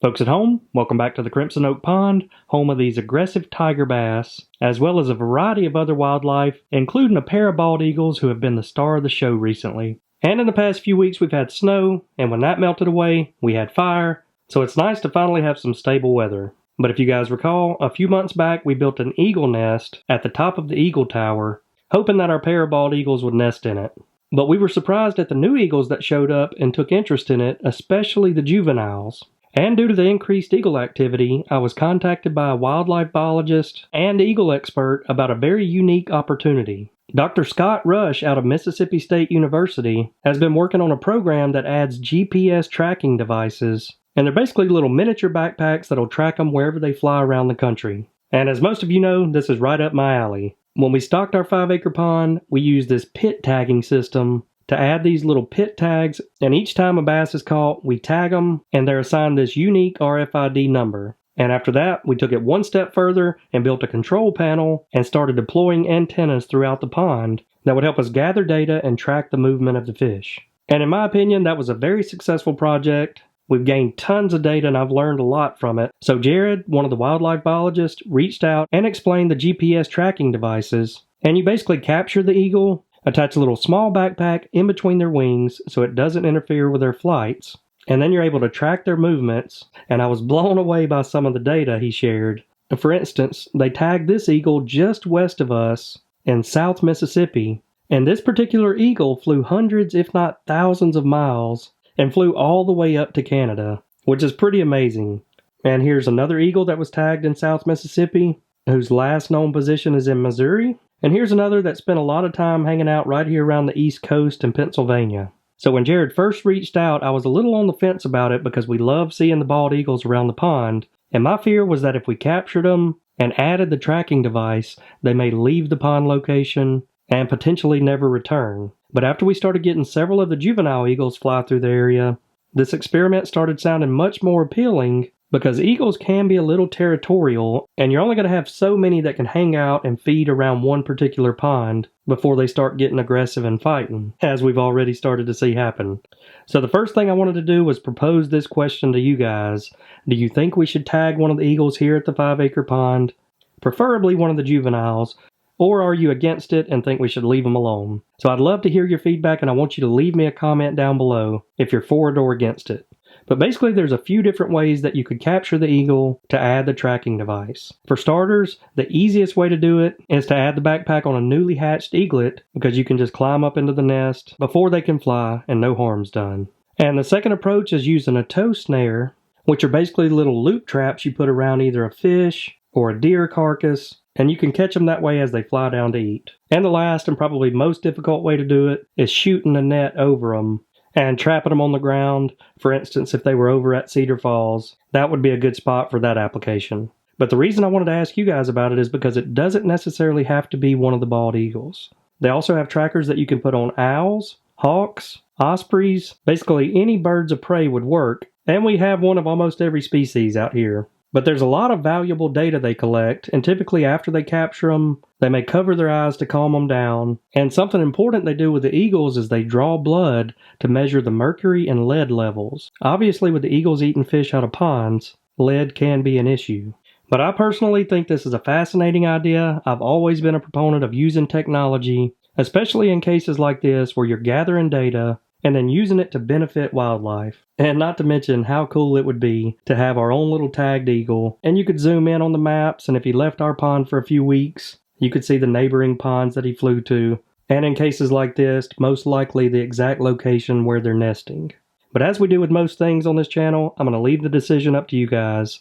Folks at home, welcome back to the Crimson Oak Pond, home of these aggressive tiger bass, as well as a variety of other wildlife, including a pair of bald eagles who have been the star of the show recently. And in the past few weeks we've had snow, and when that melted away, we had fire, so it's nice to finally have some stable weather. But if you guys recall, a few months back we built an eagle nest at the top of the Eagle Tower, hoping that our pair of bald eagles would nest in it. But we were surprised at the new eagles that showed up and took interest in it, especially the juveniles. And due to the increased eagle activity, I was contacted by a wildlife biologist and eagle expert about a very unique opportunity. Dr. Scott Rush out of Mississippi State University has been working on a program that adds GPS tracking devices, and they're basically little miniature backpacks that'll track them wherever they fly around the country. And as most of you know, this is right up my alley. When we stocked our 5-acre pond, we used this pit tagging system to add these little pit tags, and each time a bass is caught, we tag them, and they're assigned this unique RFID number. And after that, we took it one step further and built a control panel and started deploying antennas throughout the pond that would help us gather data and track the movement of the fish. And in my opinion, that was a very successful project. We've gained tons of data and I've learned a lot from it. So Jared, one of the wildlife biologists, reached out and explained the GPS tracking devices. And you basically capture the eagle, attach a little small backpack in between their wings so it doesn't interfere with their flights, and then you're able to track their movements, and I was blown away by some of the data he shared. For instance, they tagged this eagle just west of us in South Mississippi, and this particular eagle flew hundreds if not thousands of miles and flew all the way up to Canada, which is pretty amazing. And here's another eagle that was tagged in South Mississippi, whose last known position is in Missouri. And here's another that spent a lot of time hanging out right here around the East Coast in Pennsylvania. So when Jared first reached out, I was a little on the fence about it because we love seeing the bald eagles around the pond. And my fear was that if we captured them and added the tracking device, they may leave the pond location and potentially never return. But after we started getting several of the juvenile eagles fly through the area, this experiment started sounding much more appealing because eagles can be a little territorial, and you're only going to have so many that can hang out and feed around one particular pond before they start getting aggressive and fighting, as we've already started to see happen. So the first thing I wanted to do was propose this question to you guys. Do you think we should tag one of the eagles here at the 5-acre pond, preferably one of the juveniles, or are you against it and think we should leave them alone? So I'd love to hear your feedback, and I want you to leave me a comment down below if you're for it or against it. But basically there's a few different ways that you could capture the eagle to add the tracking device. For starters, the easiest way to do it is to add the backpack on a newly hatched eaglet because you can just climb up into the nest before they can fly and no harm's done. And the second approach is using a tow snare, which are basically little loop traps you put around either a fish or a deer carcass, and you can catch them that way as they fly down to eat. And the last and probably most difficult way to do it is shooting a net over them and trapping them on the ground. For instance, if they were over at Cedar Falls, that would be a good spot for that application. But the reason I wanted to ask you guys about it is because it doesn't necessarily have to be one of the bald eagles. They also have trackers that you can put on owls, hawks, ospreys, basically any birds of prey would work, and we have one of almost every species out here. But there's a lot of valuable data they collect, and typically after they capture them, they may cover their eyes to calm them down. And something important they do with the eagles is they draw blood to measure the mercury and lead levels. Obviously, with the eagles eating fish out of ponds, lead can be an issue. But I personally think this is a fascinating idea. I've always been a proponent of using technology, especially in cases like this where you're gathering data and then using it to benefit wildlife. And not to mention how cool it would be to have our own little tagged eagle, and you could zoom in on the maps, and if he left our pond for a few weeks, you could see the neighboring ponds that he flew to, and in cases like this, most likely the exact location where they're nesting. But as we do with most things on this channel, I'm going to leave the decision up to you guys,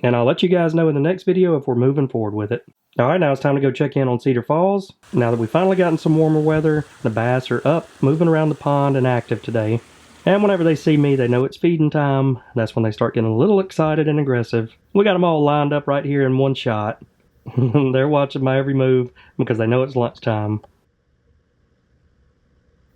and I'll let you guys know in the next video if we're moving forward with it. Alright, now it's time to go check in on Cedar Falls. Now that we've finally gotten some warmer weather, the bass are up, moving around the pond and active today. And whenever they see me, they know it's feeding time. That's when they start getting a little excited and aggressive. We got them all lined up right here in one shot. They're watching my every move because they know it's lunchtime.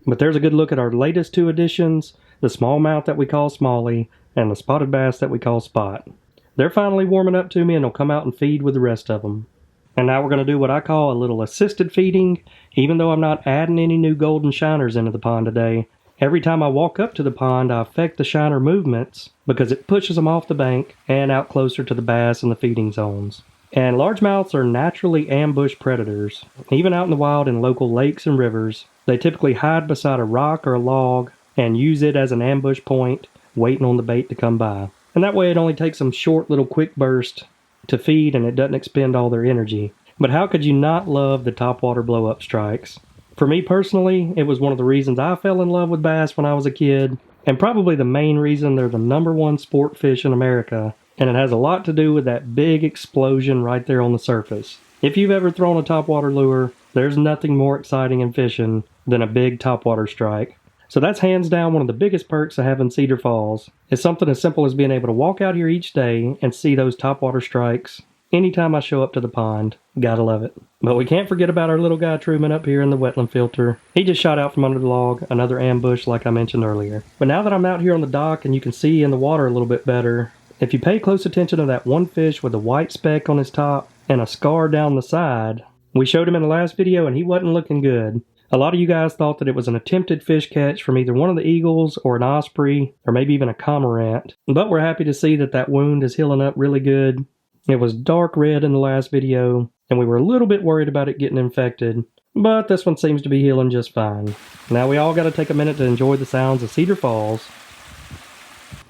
But there's a good look at our latest two additions, the smallmouth that we call Smalley, and the spotted bass that we call Spot. They're finally warming up to me and they'll come out and feed with the rest of them. And now we're going to do what I call a little assisted feeding. Even though I'm not adding any new golden shiners into the pond today, Every time I walk up to the pond, I affect the shiner movements because it pushes them off the bank and out closer to the bass in the feeding zones. And largemouths are naturally ambush predators. Even out in the wild in local lakes and rivers, they typically hide beside a rock or a log and use it as an ambush point, waiting on the bait to come by. And that way it only takes them short little quick bursts to feed and it doesn't expend all their energy. But how could you not love the topwater blow-up strikes? For me personally, it was one of the reasons I fell in love with bass when I was a kid, and probably the main reason they're the #1 sport fish in America, and it has a lot to do with that big explosion right there on the surface. If you've ever thrown a topwater lure, there's nothing more exciting in fishing than a big topwater strike. So that's hands down one of the biggest perks of having Cedar Falls. It's something as simple as being able to walk out here each day and see those topwater strikes anytime I show up to the pond. Gotta love it. But we can't forget about our little guy Truman up here in the wetland filter. He just shot out from under the log, another ambush like I mentioned earlier. But now that I'm out here on the dock and you can see in the water a little bit better, if you pay close attention to that one fish with a white speck on his top and a scar down the side, we showed him in the last video and he wasn't looking good. A lot of you guys thought that it was an attempted fish catch from either one of the eagles or an osprey or maybe even a cormorant. But we're happy to see that that wound is healing up really good. It was dark red in the last video, and we were a little bit worried about it getting infected, but this one seems to be healing just fine. Now we all got to take a minute to enjoy the sounds of Cedar Falls.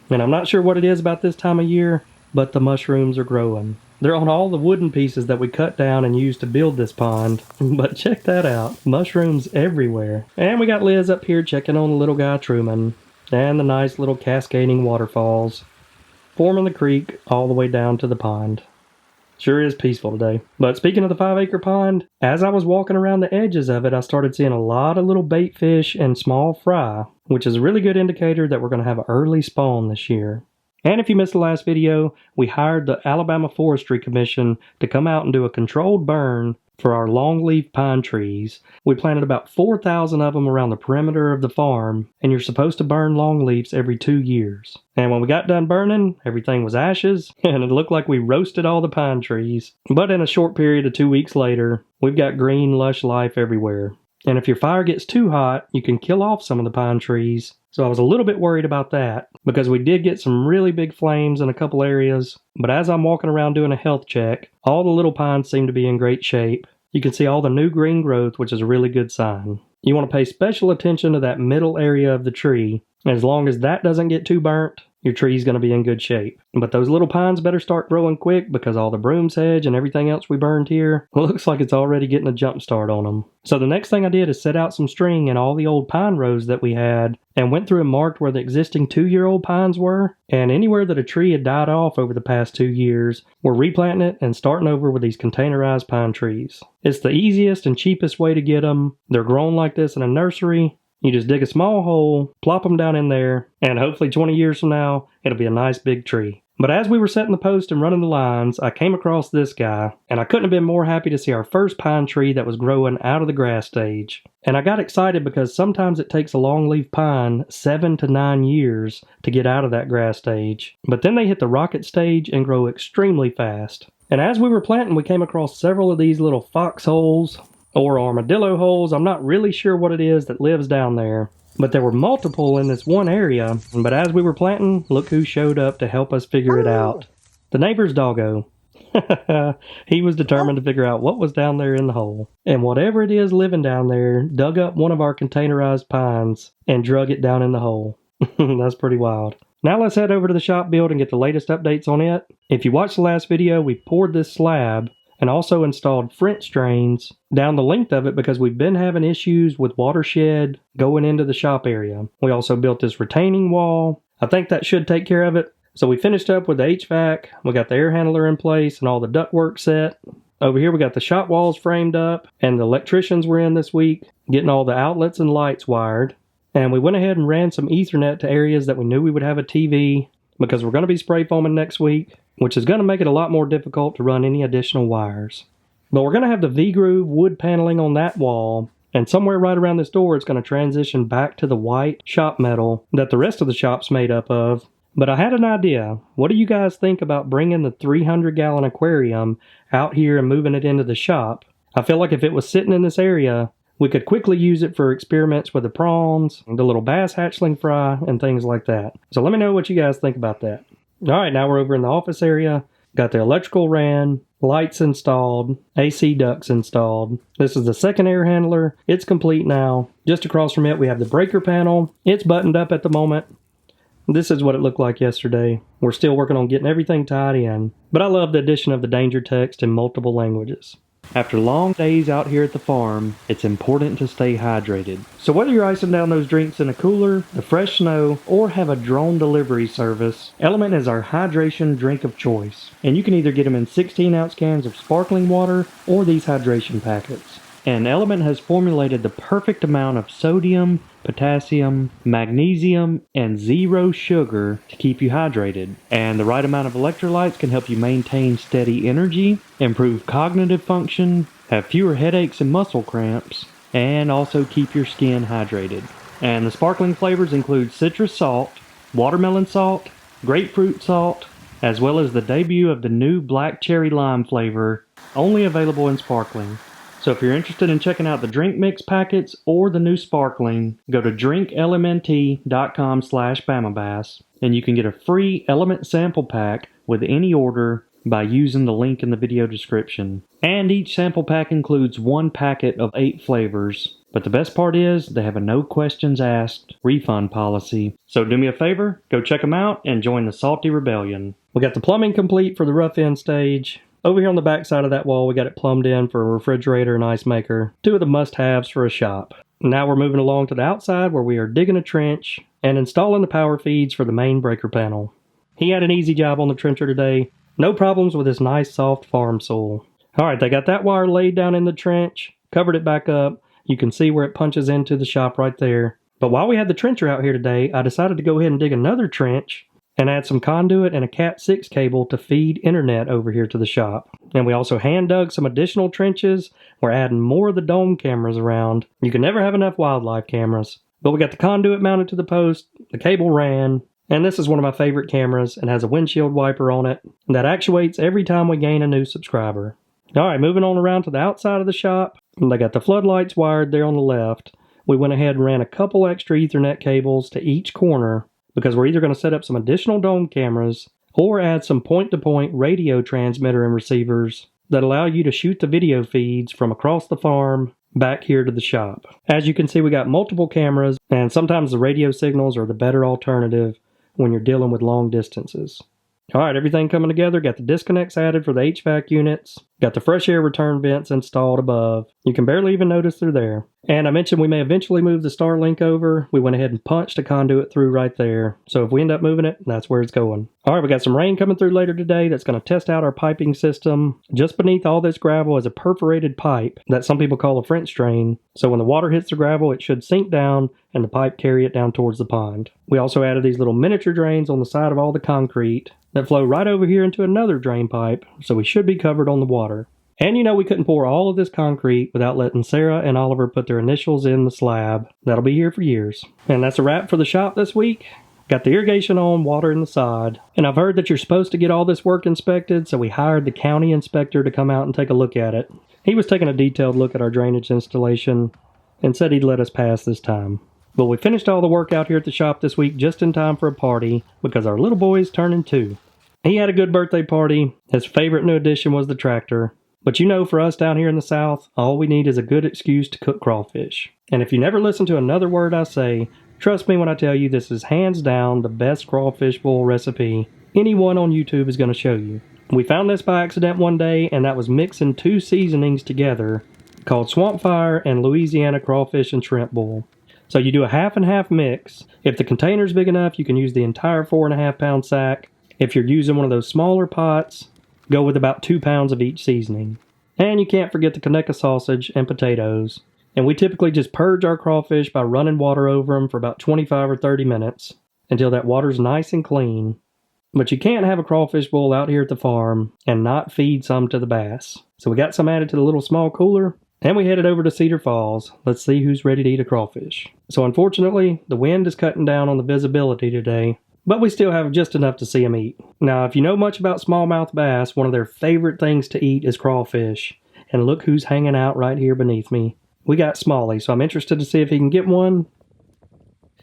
And I'm not sure what it is about this time of year, but the mushrooms are growing. They're on all the wooden pieces that we cut down and used to build this pond, but check that out, mushrooms everywhere. And we got Liz up here checking on the little guy Truman, and the nice little cascading waterfalls forming the creek all the way down to the pond. Sure is peaceful today. But speaking of the 5-acre pond, as I was walking around the edges of it, I started seeing a lot of little bait fish and small fry, which is a really good indicator that we're going to have an early spawn this year. And if you missed the last video, we hired the Alabama Forestry Commission to come out and do a controlled burn for our longleaf pine trees. We planted about 4,000 of them around the perimeter of the farm, and you're supposed to burn longleafs every 2 years. And when we got done burning, everything was ashes, and it looked like we roasted all the pine trees. But in a short period of 2 weeks later, we've got green, lush life everywhere. And if your fire gets too hot, you can kill off some of the pine trees. So I was a little bit worried about that, because we did get some really big flames in a couple areas. But as I'm walking around doing a health check, all the little pines seem to be in great shape. You can see all the new green growth, which is a really good sign. You want to pay special attention to that middle area of the tree. As long as that doesn't get too burnt, your tree's going to be in good shape. But those little pines better start growing quick, because all the broom sedge and everything else we burned here looks like it's already getting a jump start on them. So the next thing I did is set out some string in all the old pine rows that we had and went through and marked where the existing 2-year-old pines were. And anywhere that a tree had died off over the past 2 years, we're replanting it and starting over with these containerized pine trees. It's the easiest and cheapest way to get them. They're grown like this in a nursery. You just dig a small hole, plop them down in there, and hopefully 20 years from now, it'll be a nice big tree. But as we were setting the post and running the lines, I came across this guy, and I couldn't have been more happy to see our first pine tree that was growing out of the grass stage. And I got excited because sometimes it takes a longleaf pine 7 to 9 years to get out of that grass stage. But then they hit the rocket stage and grow extremely fast. And as we were planting, we came across several of these little foxholes, or armadillo holes. I'm not really sure what it is that lives down there, but there were multiple in this one area. But as we were planting, look who showed up to help us figure it out. The neighbor's doggo. He was determined to figure out what was down there in the hole. And whatever it is living down there, dug up one of our containerized pines and drug it down in the hole. That's pretty wild. Now let's head over to the shop build and get the latest updates on it. If you watched the last video, we poured this slab and also installed French drains down the length of it because we've been having issues with watershed going into the shop area. We also built this retaining wall. I think that should take care of it. So we finished up with the HVAC. We got the air handler in place and all the ductwork set. Over here we got the shop walls framed up, and the electricians were in this week getting all the outlets and lights wired. And we went ahead and ran some Ethernet to areas that we knew we would have a TV, because we're going to be spray foaming next week, which is going to make it a lot more difficult to run any additional wires. But we're going to have the V-groove wood paneling on that wall, and somewhere right around this door it's going to transition back to the white shop metal that the rest of the shop's made up of. But I had an idea. What do you guys think about bringing the 300-gallon aquarium out here and moving it into the shop? I feel like if it was sitting in this area, We could quickly use it for experiments with the prawns, the little bass hatchling fry, and things like that. So let me know what you guys think about that. Alright, now we're over in the office area. Got the electrical ran, lights installed, AC ducts installed. This is the second air handler. It's complete now. Just across from it we have the breaker panel. It's buttoned up at the moment. This is what it looked like yesterday. We're still working on getting everything tied in. But I love the addition of the danger text in multiple languages. After long days out here at the farm, it's important to stay hydrated. So whether you're icing down those drinks in a cooler, the fresh snow, or have a drone delivery service, Element is our hydration drink of choice. And you can either get them in 16-ounce cans of sparkling water or these hydration packets. And Element has formulated the perfect amount of sodium, potassium, magnesium, and zero sugar to keep you hydrated. And the right amount of electrolytes can help you maintain steady energy, improve cognitive function, have fewer headaches and muscle cramps, and also keep your skin hydrated. And the sparkling flavors include citrus salt, watermelon salt, grapefruit salt, as well as the debut of the new black cherry lime flavor, only available in sparkling. So if you're interested in checking out the drink mix packets or the new sparkling, go to drinklmnt.com/BamaBass and you can get a free Element sample pack with any order by using the link in the video description. And each sample pack includes 1 packet of 8 flavors. But the best part is they have a no questions asked refund policy. So do me a favor, go check them out and join the Salty Rebellion. We got the plumbing complete for the rough end stage. Over here on the back side of that wall, we got it plumbed in for a refrigerator and ice maker, 2 of the must-haves for a shop. Now we're moving along to the outside where we are digging a trench and installing the power feeds for the main breaker panel. He had an easy job on the trencher today. No problems with this nice soft farm soil. Alright, they got that wire laid down in the trench, covered it back up. You can see where it punches into the shop right there. But while we had the trencher out here today, I decided to go ahead and dig another trench and add some conduit and a Cat 6 cable to feed internet over here to the shop. And we also hand dug some additional trenches. We're adding more of the dome cameras around. You can never have enough wildlife cameras. But we got the conduit mounted to the post, the cable ran, and this is one of my favorite cameras and has a windshield wiper on it that actuates every time we gain a new subscriber. Alright, moving on around to the outside of the shop. They got the floodlights wired there on the left. We went ahead and ran a couple extra Ethernet cables to each corner because we're either going to set up some additional dome cameras or add some point-to-point radio transmitter and receivers that allow you to shoot the video feeds from across the farm back here to the shop. As you can see, we got multiple cameras, and sometimes the radio signals are the better alternative when you're dealing with long distances. Alright, everything coming together. Got the disconnects added for the HVAC units. Got the fresh air return vents installed above. You can barely even notice they're there. And I mentioned we may eventually move the Starlink over. We went ahead and punched a conduit through right there. So if we end up moving it, that's where it's going. Alright, we got some rain coming through later today that's going to test out our piping system. Just beneath all this gravel is a perforated pipe that some people call a French drain. So when the water hits the gravel, it should sink down and the pipe carry it down towards the pond. We also added these little miniature drains on the side of all the concrete that flow right over here into another drain pipe, so we should be covered on the water. And you know we couldn't pour all of this concrete without letting Sarah and Oliver put their initials in the slab. That'll be here for years. And that's a wrap for the shop this week. Got the irrigation on, water in the sod. And I've heard that you're supposed to get all this work inspected, so we hired the county inspector to come out and take a look at it. He was taking a detailed look at our drainage installation and said he'd let us pass this time. But we finished all the work out here at the shop this week just in time for a party because our little boy's turning 2. He had a good birthday party. His favorite new addition was the tractor. But you know, for us down here in the South, all we need is a good excuse to cook crawfish. And if you never listen to another word I say, trust me when I tell you this is hands down the best crawfish boil recipe anyone on YouTube is going to show you. We found this by accident one day, and that was mixing 2 seasonings together called Swamp Fire and Louisiana Crawfish and Shrimp Boil. So you do a half and half mix. If the container's big enough, you can use the entire 4.5 pound sack. If you're using one of those smaller pots, go with about 2 pounds of each seasoning. And you can't forget the Conecuh sausage and potatoes. And we typically just purge our crawfish by running water over them for about 25 or 30 minutes until that water's nice and clean. But you can't have a crawfish boil out here at the farm and not feed some to the bass. So we got some added to the little small cooler, and we headed over to Cedar Falls. Let's see who's ready to eat a crawfish. So unfortunately, the wind is cutting down on the visibility today, but we still have just enough to see them eat. Now, if you know much about smallmouth bass, one of their favorite things to eat is crawfish. And look who's hanging out right here beneath me. We got Smalley, so I'm interested to see if he can get one.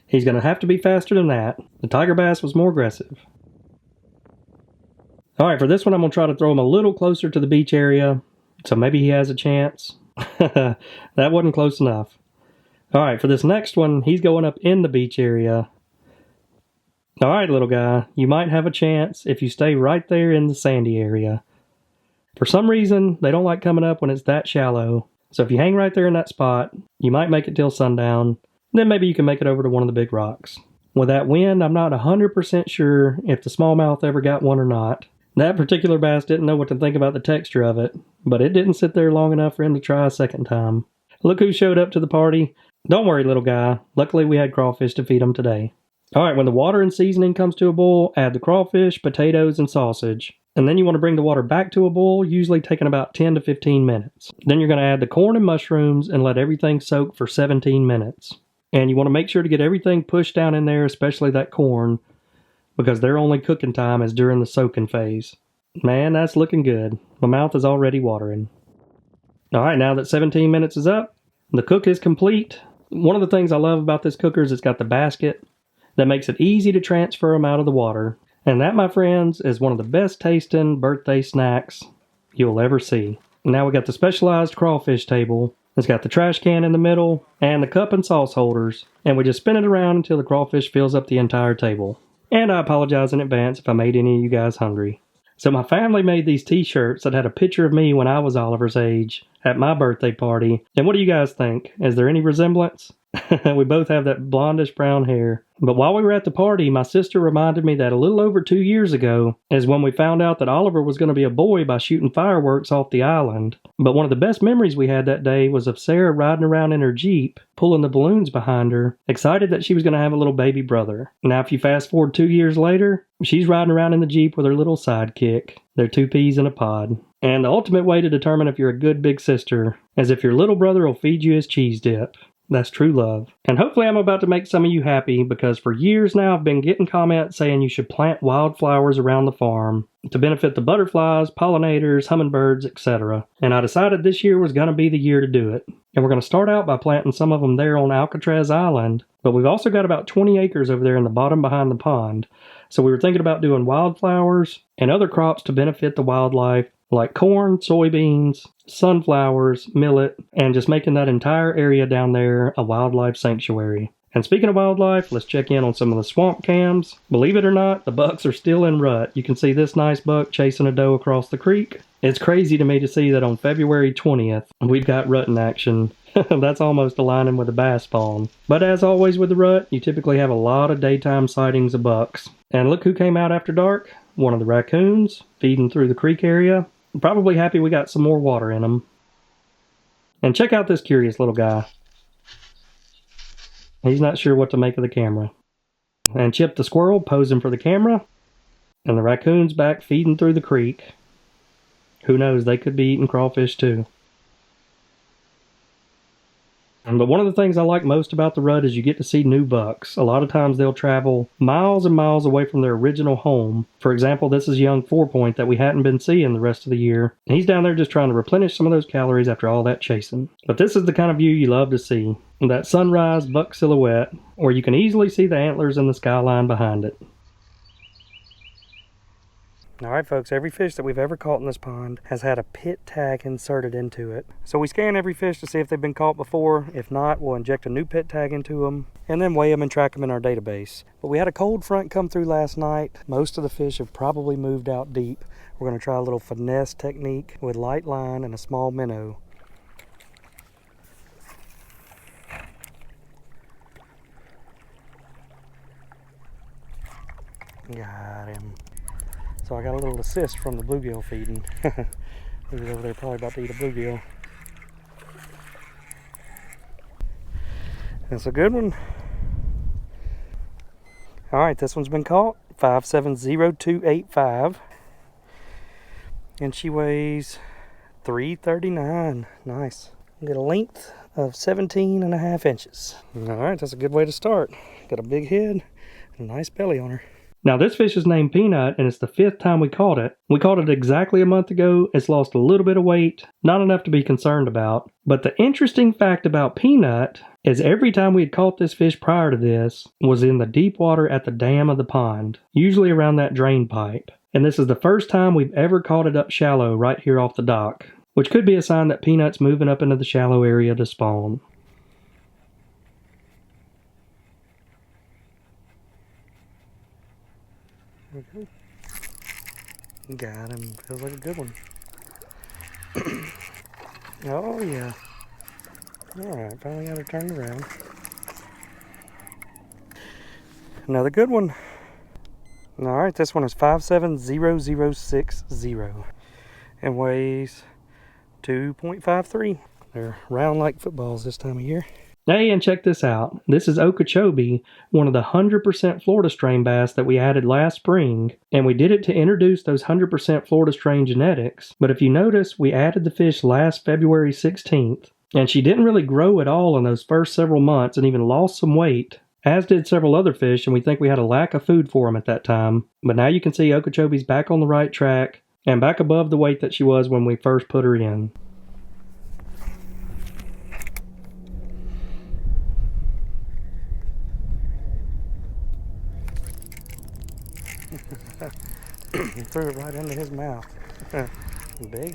He's going to have to be faster than that. The tiger bass was more aggressive. Alright, for this one I'm going to try to throw him a little closer to the beach area, so maybe he has a chance. That wasn't close enough. Alright, for this next one, he's going up in the beach area. Alright, little guy, you might have a chance if you stay right there in the sandy area. For some reason, they don't like coming up when it's that shallow, so if you hang right there in that spot, you might make it till sundown, then maybe you can make it over to one of the big rocks. With that wind, I'm not 100% sure if the smallmouth ever got one or not. That particular bass didn't know what to think about the texture of it, but it didn't sit there long enough for him to try a second time. Look who showed up to the party. Don't worry, little guy. Luckily, we had crawfish to feed him today. Alright, when the water and seasoning comes to a boil, add the crawfish, potatoes, and sausage. And then you want to bring the water back to a boil, usually taking about 10 to 15 minutes. Then you're going to add the corn and mushrooms and let everything soak for 17 minutes. And you want to make sure to get everything pushed down in there, especially that corn, because their only cooking time is during the soaking phase. Man, that's looking good. My mouth is already watering. Alright, now that 17 minutes is up, the cook is complete. One of the things I love about this cooker is it's got the basket that makes it easy to transfer them out of the water. And that, my friends, is one of the best tasting birthday snacks you'll ever see. Now we got the specialized crawfish table. It's got the trash can in the middle and the cup and sauce holders. And we just spin it around until the crawfish fills up the entire table. And I apologize in advance if I made any of you guys hungry. So my family made these t-shirts that had a picture of me when I was Oliver's age at my birthday party. And what do you guys think? Is there any resemblance? We both have that blondish brown hair. But while we were at the party, my sister reminded me that a little over 2 years ago is when we found out that Oliver was going to be a boy by shooting fireworks off the island. But one of the best memories we had that day was of Sarah riding around in her Jeep, pulling the balloons behind her, excited that she was going to have a little baby brother. Now if you fast forward 2 years later, she's riding around in the Jeep with her little sidekick. They're two peas in a pod. And the ultimate way to determine if you're a good big sister is if your little brother will feed you his cheese dip. That's true love. And hopefully I'm about to make some of you happy, because for years now I've been getting comments saying you should plant wildflowers around the farm to benefit the butterflies, pollinators, hummingbirds, etc. And I decided this year was going to be the year to do it. And we're going to start out by planting some of them there on Alcatraz Island, but we've also got about 20 acres over there in the bottom behind the pond. So we were thinking about doing wildflowers and other crops to benefit the wildlife, like corn, soybeans, sunflowers, millet, and just making that entire area down there a wildlife sanctuary. And speaking of wildlife, let's check in on some of the swamp cams. Believe it or not, the bucks are still in rut. You can see this nice buck chasing a doe across the creek. It's crazy to me to see that on February 20th, we've got rut in action. That's almost aligning with the bass spawn. But as always with the rut, you typically have a lot of daytime sightings of bucks. And look who came out after dark. One of the raccoons, feeding through the creek area. Probably happy we got some more water in them. And check out this curious little guy. He's not sure what to make of the camera. And Chip the squirrel posing for the camera. And the raccoon's back feeding through the creek. Who knows, they could be eating crawfish too. But one of the things I like most about the rut is you get to see new bucks. A lot of times they'll travel miles and miles away from their original home. For example, this is young 4-point that we hadn't been seeing the rest of the year. And he's down there just trying to replenish some of those calories after all that chasing. But this is the kind of view you love to see. That sunrise buck silhouette, where you can easily see the antlers and the skyline behind it. Alright folks, every fish that we've ever caught in this pond has had a pit tag inserted into it. So we scan every fish to see if they've been caught before. If not, we'll inject a new pit tag into them and then weigh them and track them in our database. But we had a cold front come through last night. Most of the fish have probably moved out deep. We're going to try a little finesse technique with light line and a small minnow. Got him. So I got a little assist from the bluegill feeding. He was over there probably about to eat a bluegill. That's a good one. Alright, this one's been caught. 570285. And she weighs 339. Nice. Get a length of 17.5 inches. Alright, that's a good way to start. Got a big head and a nice belly on her. Now this fish is named Peanut and it's the 5th time we caught it. We caught it exactly a month ago. It's lost a little bit of weight, not enough to be concerned about. But the interesting fact about Peanut is every time we had caught this fish prior to this was in the deep water at the dam of the pond, usually around that drain pipe. And this is the first time we've ever caught it up shallow right here off the dock, which could be a sign that Peanut's moving up into the shallow area to spawn. Okay. Got him. Feels like a good one. Oh yeah. Alright, finally got her turned around. Another good one. Alright, this one is 570060 and weighs 2.53. They're round like footballs this time of year. Hey, and check this out. This is Okeechobee, one of the 100% Florida strain bass that we added last spring, and we did it to introduce those 100% Florida strain genetics. But if you notice, we added the fish last February 16th, and she didn't really grow at all in those first several months and even lost some weight, as did several other fish, and we think we had a lack of food for them at that time. But now you can see Okeechobee's back on the right track and back above the weight that she was when we first put her in. He threw it right into his mouth. Big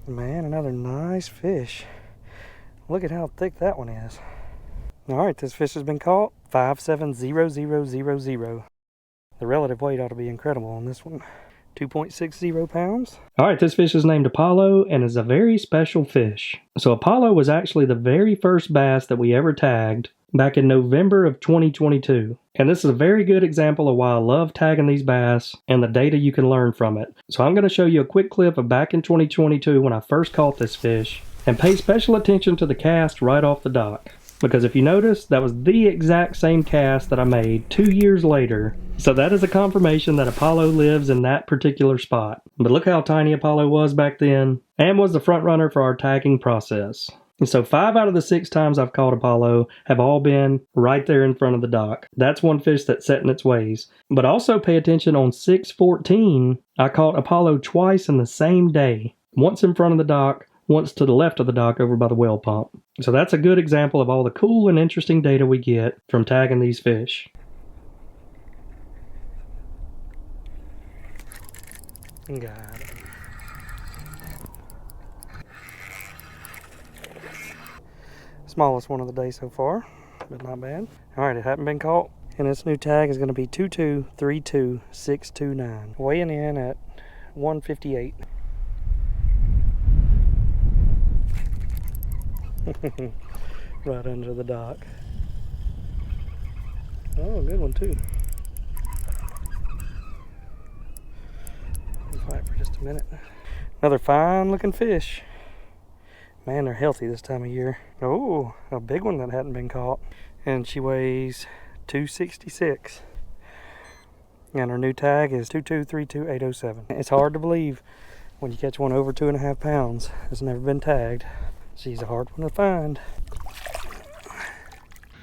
one. Man, another nice fish. Look at how thick that one is. Alright, this fish has been caught. 570000. The relative weight ought to be incredible on this one. 2.60 pounds. Alright, this fish is named Apollo and is a very special fish. So Apollo was actually the very first bass that we ever tagged back in November of 2022. And this is a very good example of why I love tagging these bass and the data you can learn from it. So I'm going to show you a quick clip of back in 2022 when I first caught this fish, and pay special attention to the cast right off the dock. Because if you notice, that was the exact same cast that I made 2 years later. So that is a confirmation that Apollo lives in that particular spot. But look how tiny Apollo was back then, and was the front runner for our tagging process. And so 5 out of the 6 times I've caught Apollo have all been right there in front of the dock. That's one fish that's set in its ways. But also pay attention, on 6/14, I caught Apollo twice in the same day. Once in front of the dock, once to the left of the dock over by the well pump. So that's a good example of all the cool and interesting data we get from tagging these fish. Got it. Smallest one of the day so far, but not bad. Alright, it hadn't been caught, and its new tag is going to be 2232629, weighing in at 158. Right under the dock. Oh, good one too. I'll fight for just a minute. Another fine looking fish. Man, they're healthy this time of year. Oh, a big one that hadn't been caught. And she weighs 266. And her new tag is 2232807. It's hard to believe when you catch one over 2.5 pounds. It's never been tagged. She's a hard one to find.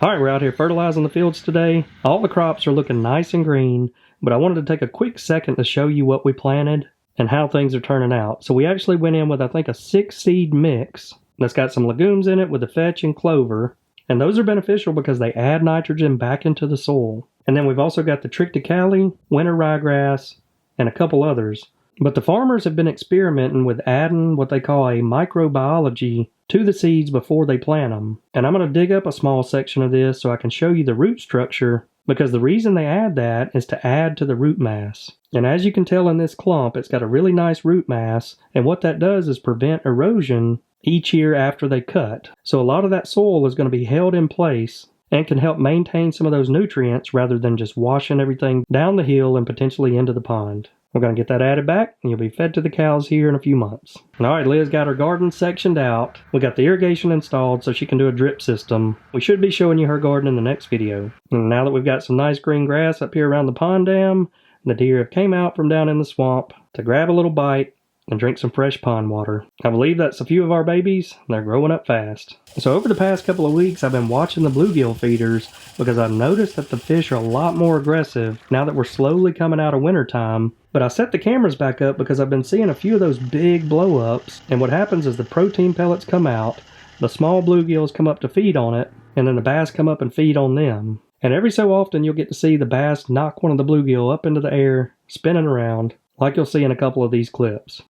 Alright, we're out here fertilizing the fields today. All the crops are looking nice and green, but I wanted to take a quick second to show you what we planted and how things are turning out. So we actually went in with, I think, a 6-seed mix that's got some legumes in it with the fetch and clover. And those are beneficial because they add nitrogen back into the soil. And then we've also got the triticale, winter ryegrass, and a couple others. But the farmers have been experimenting with adding what they call a microbiology to the seeds before they plant them. And I'm going to dig up a small section of this so I can show you the root structure, because the reason they add that is to add to the root mass. And as you can tell in this clump, it's got a really nice root mass, and what that does is prevent erosion each year after they cut. So a lot of that soil is going to be held in place and can help maintain some of those nutrients rather than just washing everything down the hill and potentially into the pond. We're going to get that added back, and you'll be fed to the cows here in a few months. Alright, Liz got her garden sectioned out. We got the irrigation installed so she can do a drip system. We should be showing you her garden in the next video. And now that we've got some nice green grass up here around the pond dam, the deer have came out from down in the swamp to grab a little bite and drink some fresh pond water. I believe that's a few of our babies. They're growing up fast. So over the past couple of weeks, I've been watching the bluegill feeders because I've noticed that the fish are a lot more aggressive now that we're slowly coming out of wintertime. But I set the cameras back up because I've been seeing a few of those big blow-ups, and what happens is the protein pellets come out, the small bluegills come up to feed on it, and then the bass come up and feed on them. And every so often you'll get to see the bass knock one of the bluegill up into the air, spinning around, like you'll see in a couple of these clips.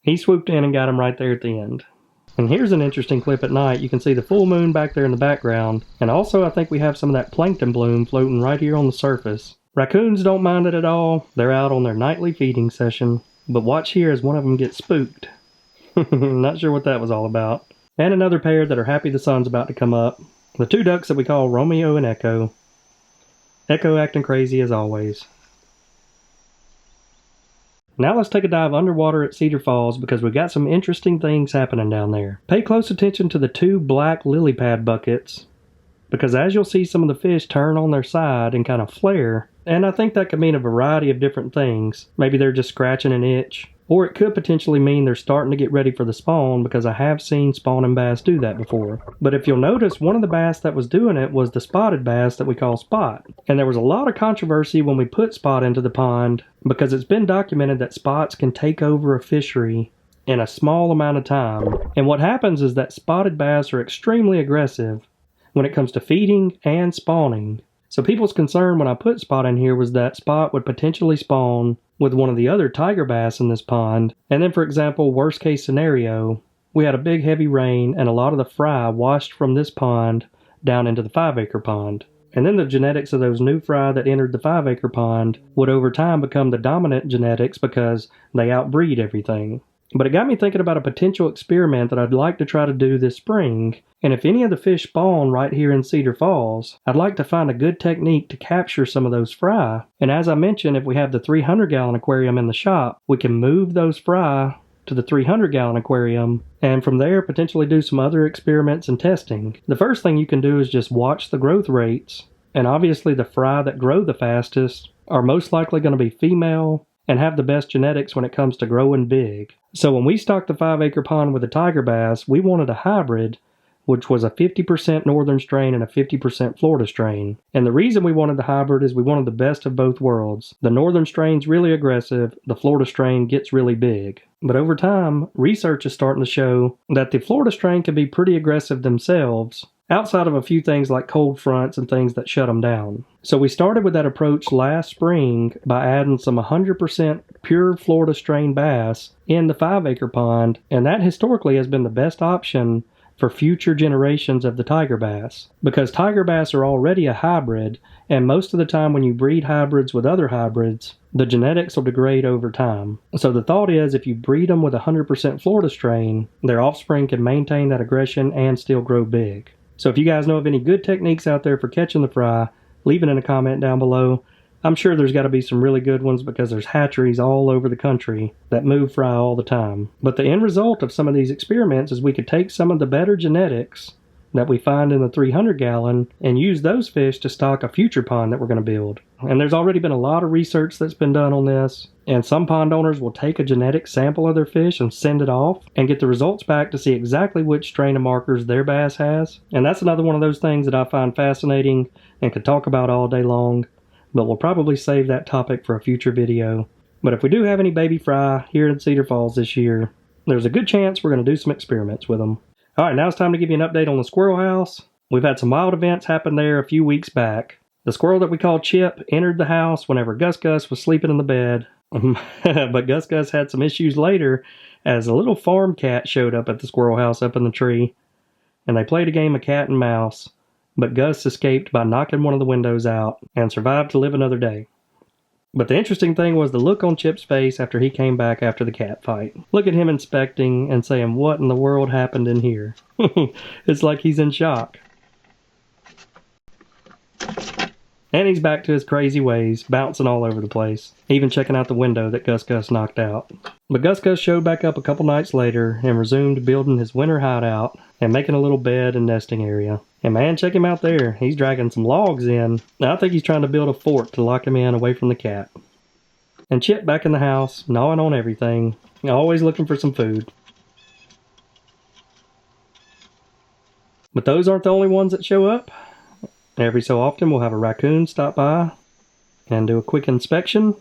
He swooped in and got him right there at the end. And here's an interesting clip at night. You can see the full moon back there in the background, and also I think we have some of that plankton bloom floating right here on the surface. Raccoons don't mind it at all. They're out on their nightly feeding session. But watch here as one of them gets spooked. Not sure what that was all about. And another pair that are happy the sun's about to come up. The two ducks that we call Romeo and Echo. Echo acting crazy as always. Now let's take a dive underwater at Cedar Falls because we got some interesting things happening down there. Pay close attention to the two black lily pad buckets because as you'll see some of the fish turn on their side and kind of flare, and I think that could mean a variety of different things. Maybe they're just scratching an itch, or it could potentially mean they're starting to get ready for the spawn because I have seen spawning bass do that before. But if you'll notice, one of the bass that was doing it was the spotted bass that we call Spot. And there was a lot of controversy when we put Spot into the pond because it's been documented that spots can take over a fishery in a small amount of time. And what happens is that spotted bass are extremely aggressive when it comes to feeding and spawning. So people's concern when I put Spot in here was that Spot would potentially spawn with one of the other tiger bass in this pond. And then, for example, worst case scenario, we had a big heavy rain and a lot of the fry washed from this pond down into the 5-acre pond. And then the genetics of those new fry that entered the 5-acre pond would over time become the dominant genetics because they outbreed everything. But it got me thinking about a potential experiment that I'd like to try to do this spring. And if any of the fish spawn right here in Cedar Falls, I'd like to find a good technique to capture some of those fry. And as I mentioned, if we have the 300-gallon aquarium in the shop, we can move those fry to the 300-gallon aquarium, and from there potentially do some other experiments and testing. The first thing you can do is just watch the growth rates, and obviously the fry that grow the fastest are most likely going to be female and have the best genetics when it comes to growing big. So when we stocked the 5-acre pond with the tiger bass, we wanted a hybrid, which was a 50% northern strain and a 50% Florida strain. And the reason we wanted the hybrid is we wanted the best of both worlds. The northern strain's really aggressive, the Florida strain gets really big. But over time, research is starting to show that the Florida strain can be pretty aggressive themselves, outside of a few things like cold fronts and things that shut them down. So we started with that approach last spring by adding some 100% pure Florida strain bass in the 5-acre pond, and that historically has been the best option for future generations of the tiger bass. Because tiger bass are already a hybrid, and most of the time when you breed hybrids with other hybrids, the genetics will degrade over time. So the thought is if you breed them with 100% Florida strain, their offspring can maintain that aggression and still grow big. So if you guys know of any good techniques out there for catching the fry, leave it in a comment down below. I'm sure there's got to be some really good ones because there's hatcheries all over the country that move fry all the time. But the end result of some of these experiments is we could take some of the better genetics that we find in the 300-gallon and use those fish to stock a future pond that we're going to build. And there's already been a lot of research that's been done on this, and some pond owners will take a genetic sample of their fish and send it off and get the results back to see exactly which strain of markers their bass has. And that's another one of those things that I find fascinating and could talk about all day long, but we'll probably save that topic for a future video. But if we do have any baby fry here in Cedar Falls this year, there's a good chance we're going to do some experiments with them. Alright, now it's time to give you an update on the squirrel house. We've had some wild events happen there a few weeks back. The squirrel that we call Chip entered the house whenever Gus Gus was sleeping in the bed. But Gus Gus had some issues later as a little farm cat showed up at the squirrel house up in the tree. And they played a game of cat and mouse. But Gus escaped by knocking one of the windows out and survived to live another day. But the interesting thing was the look on Chip's face after he came back after the cat fight. Look at him inspecting and saying, what in the world happened in here? It's like he's in shock. And he's back to his crazy ways, bouncing all over the place, even checking out the window that Gus Gus knocked out. But Gus Gus showed back up a couple nights later and resumed building his winter hideout and making a little bed and nesting area. And man, check him out there. He's dragging some logs in. Now, I think he's trying to build a fort to lock him in away from the cat. And Chip back in the house, gnawing on everything, always looking for some food. But those aren't the only ones that show up. Every so often we'll have a raccoon stop by and do a quick inspection.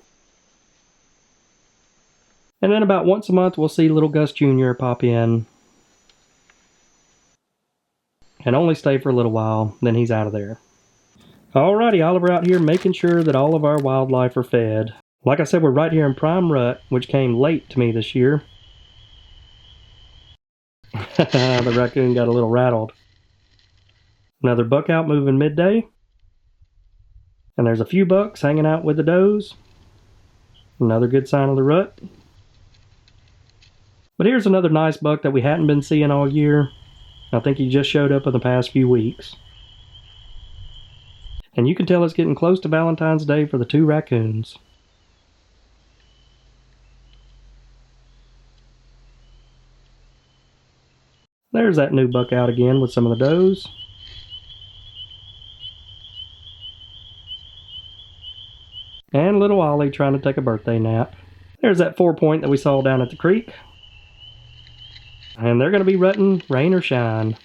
And then about once a month we'll see little Gus Jr. pop in. And only stay for a little while, then he's out of there. Alrighty, Oliver out here making sure that all of our wildlife are fed. Like I said, we're right here in prime rut, which came late to me this year. The raccoon got a little rattled. Another buck out moving midday. And there's a few bucks hanging out with the does. Another good sign of the rut. But here's another nice buck that we hadn't been seeing all year. I think he just showed up in the past few weeks. And you can tell it's getting close to Valentine's Day for the two raccoons. There's that new buck out again with some of the does. And little Ollie trying to take a birthday nap. There's that 4-point that we saw down at the creek. And they're going to be rutting rain or shine.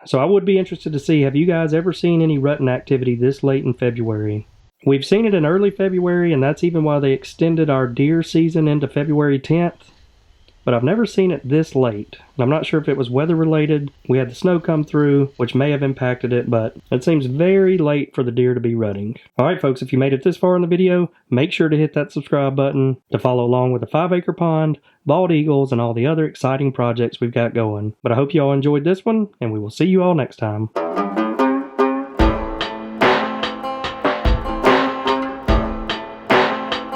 So I would be interested to see, have you guys ever seen any rutting activity this late in February? We've seen it in early February, and that's even why they extended our deer season into February 10th. But I've never seen it this late. I'm not sure if it was weather related. We had the snow come through, which may have impacted it, but it seems very late for the deer to be rutting. Alright folks, if you made it this far in the video, make sure to hit that subscribe button to follow along with the 5-acre pond, bald eagles, and all the other exciting projects we've got going. But I hope you all enjoyed this one, and we will see you all next time.